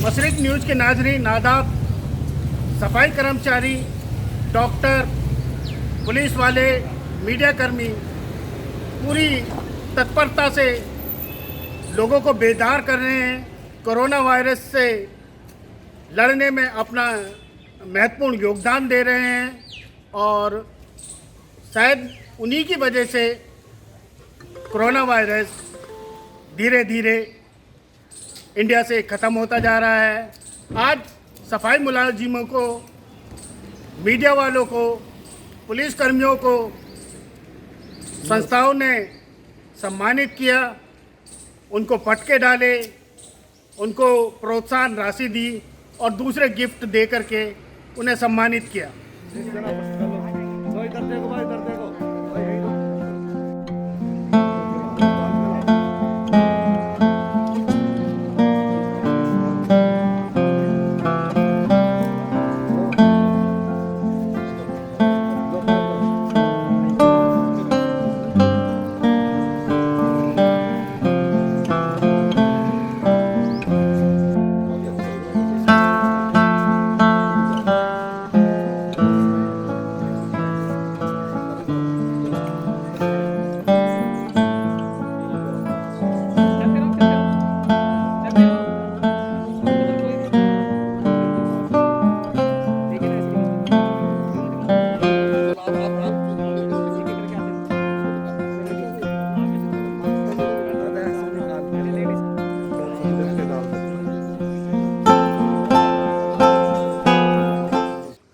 मशरिक news के नाज़रीन आदाब। सफाई कर्मचारी, डॉक्टर, पुलिस वाले, मीडिया कर्मी पूरी तत्परता से लोगों को बेदार कर रहे हैं। कोरोना वायरस से लड़ने में अपना महत्वपूर्ण योगदान दे रहे हैं और शायद उन्हीं की वजह से कोरोना वायरस धीरे धीरे इंडिया से ख़त्म होता जा रहा है। आज सफाई मुलाजिमों को, मीडिया वालों को, पुलिस कर्मियों को संस्थाओं ने सम्मानित किया, उनको पटके डाले, उनको प्रोत्साहन राशि दी और दूसरे गिफ्ट दे करके उन्हें सम्मानित किया।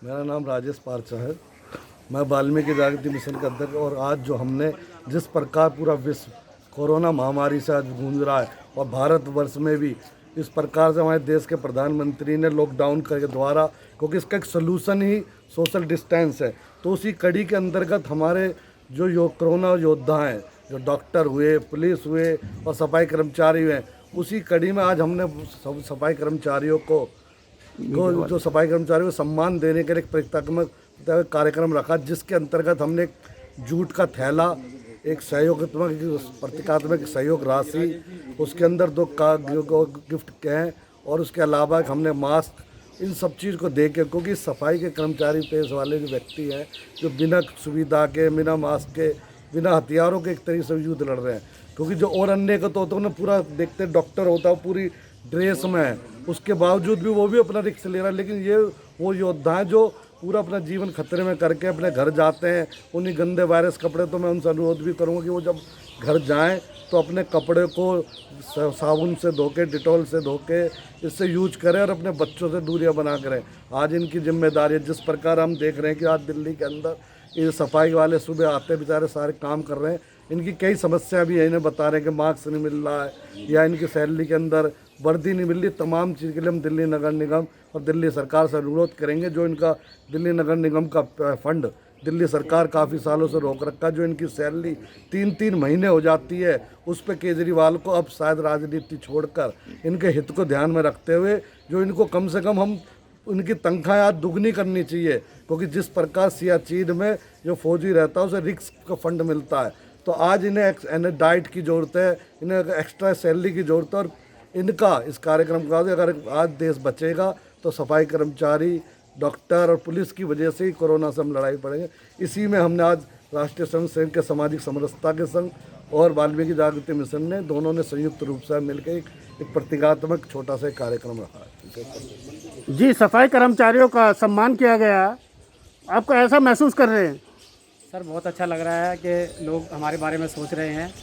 मेरा नाम राजेश पारचा है। मैं वाल्मीकि जागृति मिशन के अध्यक्ष। और आज जो हमने जिस प्रकार पूरा विश्व कोरोना महामारी से आज गूंज रहा है और भारतवर्ष में भी इस प्रकार से हमारे देश के प्रधानमंत्री ने लॉकडाउन के द्वारा, क्योंकि इसका एक सलूशन ही सोशल डिस्टेंस है, तो उसी कड़ी के अंतर्गत हमारे जो कोरोना योद्धा हैं, जो डॉक्टर हुए, पुलिस हुए और सफाई कर्मचारी हुए, उसी कड़ी में आज हमने सफाई कर्मचारियों को जो सफाई कर्मचारियों को सम्मान देने के लिए एक प्रतीकात्मक कार्यक्रम रखा, जिसके अंतर्गत हमने एक जूट का थैला, एक सहयोगात्मक प्रतीकात्मक सहयोग राशि, उसके अंदर 2 गिफ्ट के हैं और उसके अलावा हमने मास्क, इन सब चीज़ को दे के, क्योंकि सफाई के कर्मचारी पेश वाले जो व्यक्ति हैं जो बिना सुविधा के, बिना मास्क के, बिना हथियारों के एक तरीके से युद्ध लड़ रहे हैं, क्योंकि जो और अन्य का तो होता है ना, पूरा देखते डॉक्टर होता है पूरी ड्रेस में है, उसके बावजूद भी वो भी अपना रिस्क ले रहा है। लेकिन ये वो योद्धा हैं जो पूरा अपना जीवन खतरे में करके अपने घर जाते हैं उन्हीं गंदे वायरस कपड़े। तो मैं उनसे अनुरोध भी करूँगा कि वो जब घर जाएं तो अपने कपड़े को साबुन से धो के, डिटॉल से धो के इससे यूज करें और अपने बच्चों से दूरियां बना करें। आज इनकी जिम्मेदारी है। जिस प्रकार हम देख रहे हैं कि आज दिल्ली के अंदर ये सफाई वाले सुबह आते बेचारे सारे काम कर रहे हैं, इनकी कई समस्या भी है, इन्हें बता रहे हैं कि मास्क नहीं मिल रहा है या इनकी सैलरी के अंदर वर्दी नहीं मिल रही। तमाम चीज़ के लिए हम दिल्ली नगर निगम और दिल्ली सरकार से अनुरोध करेंगे। जो इनका दिल्ली नगर निगम का फंड दिल्ली सरकार काफ़ी सालों से रोक रखा, जो इनकी सैलरी 3-3 महीने हो जाती है, उस पर केजरीवाल को अब शायद राजनीति छोड़कर इनके हित को ध्यान में रखते हुए जो इनको कम से कम हम उनकी तनख्वाह आज दुगनी करनी चाहिए, क्योंकि जिस प्रकार सियाचिन में जो फौजी रहता है उसे रिस्क का फंड मिलता है। तो आज इन्हें डाइट की ज़रूरत है, इन्हें एक्स्ट्रा सैलरी की ज़रूरत है। और इनका इस कार्यक्रम का अगर आज देश बचेगा तो सफाई कर्मचारी, डॉक्टर और पुलिस की वजह से ही कोरोना से हम लड़ाई पड़ेंगे। इसी में हमने आज राष्ट्रीय स्वयं सेवक के सामाजिक समरसता के संघ और वाल्मीकि जागृति मिशन ने दोनों ने संयुक्त रूप से मिलकर एक प्रतीकात्मक छोटा सा कार्यक्रम रखा है। जी, सफाई कर्मचारियों का सम्मान किया गया, आपको ऐसा महसूस कर रहे हैं? सर, बहुत अच्छा लग रहा है कि लोग हमारे बारे में सोच रहे हैं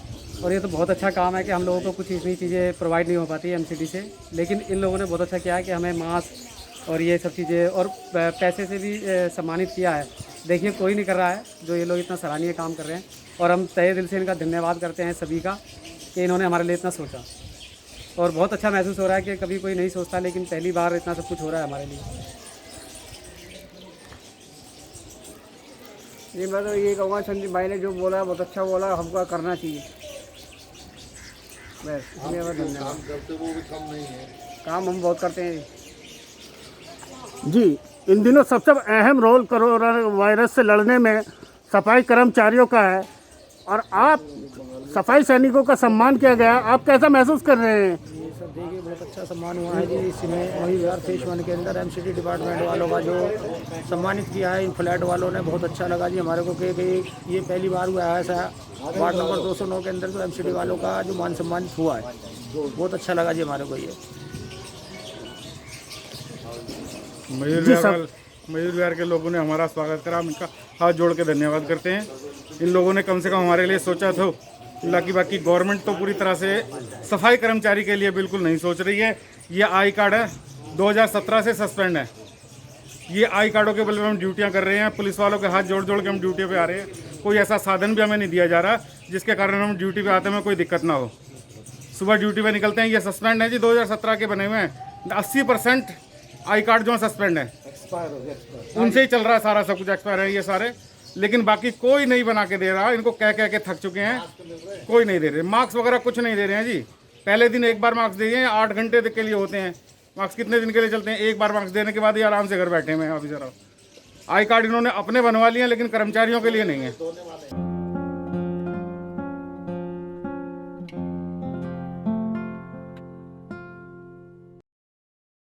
और ये तो बहुत अच्छा काम है कि हम लोगों को कुछ इतनी चीज़ें प्रोवाइड नहीं हो पाती है एमसीडी से, लेकिन इन लोगों ने बहुत अच्छा किया है कि हमें मास्क और ये सब चीज़ें और पैसे से भी सम्मानित किया है। देखिए, कोई नहीं कर रहा है जो ये लोग इतना सराहनीय काम कर रहे हैं और हम तहे दिल से इनका धन्यवाद करते हैं सभी का कि इन्होंने हमारे लिए इतना सोचा। और बहुत अच्छा महसूस हो रहा है कि कभी कोई नहीं सोचता, लेकिन पहली बार इतना सब कुछ हो रहा है हमारे लिए। जी, मैं तो ये कहूँगा संदीप भाई ने जो बोला बहुत अच्छा बोला, हमको करना चाहिए बस। इसलिए मैं धन्यवाद। काम हम बहुत करते हैं जी। इन दिनों सबसे अहम रोल कोरोना वायरस से लड़ने में सफाई कर्मचारियों का है और आप सफाई सैनिकों का सम्मान किया गया, आप कैसा महसूस कर रहे हैं? सर देखिए बहुत अच्छा सम्मान हुआ है जी। इसमें वही विहार फेज 1 के अंदर एमसीडी डिपार्टमेंट वालों का जो सम्मानित किया है इन फ्लैट वालों ने, बहुत अच्छा लगा जी हमारे को कि ये पहली बार हुआ है ऐसा वार्ड नंबर 209 के अंदर जो एमसीडी वालों का जो मान सम्मानित हुआ है, बहुत अच्छा लगा जी हमारे को ये। मयूर विहार के लोगों ने हमारा स्वागत करा, हम इनका हाथ जोड़ के धन्यवाद करते हैं। इन लोगों ने कम से कम हमारे लिए सोचा था। बाकी गवर्नमेंट तो पूरी तरह से सफाई कर्मचारी के लिए बिल्कुल नहीं सोच रही है। ये आई कार्ड है 2017 से सस्पेंड है। ये आई कार्डों के बल पे हम ड्यूटियां कर रहे हैं। पुलिस वालों के हाथ जोड़ जोड़ के हम ड्यूटी पे आ रहे हैं। कोई ऐसा साधन भी हमें नहीं दिया जा रहा जिसके कारण हम ड्यूटी पे आते में कोई दिक्कत ना हो। सुबह ड्यूटी पे निकलते हैं, ये सस्पेंड है जी, 2017 के बने हुए हैं। 80% आई कार्ड जो है सस्पेंड है, उनसे ही चल रहा है सारा, सब कुछ एक्सपायर है ये सारे। लेकिन बाकी कोई नहीं बना के दे रहा। इनको कह के थक चुके हैं, कोई नहीं दे रहे। मार्क्स वगैरह कुछ नहीं दे रहे हैं जी। पहले दिन एक बार मार्क्स दिए हैं, 8 घंटे के लिए होते हैं मार्क्स। कितने दिन के लिए चलते हैं? एक बार मार्क्स देने के बाद ही आराम से घर बैठे हुए हैं ऑफिसर। आई कार्ड इन्होंने अपने बनवा लिए, लेकिन कर्मचारियों के लिए नहीं है।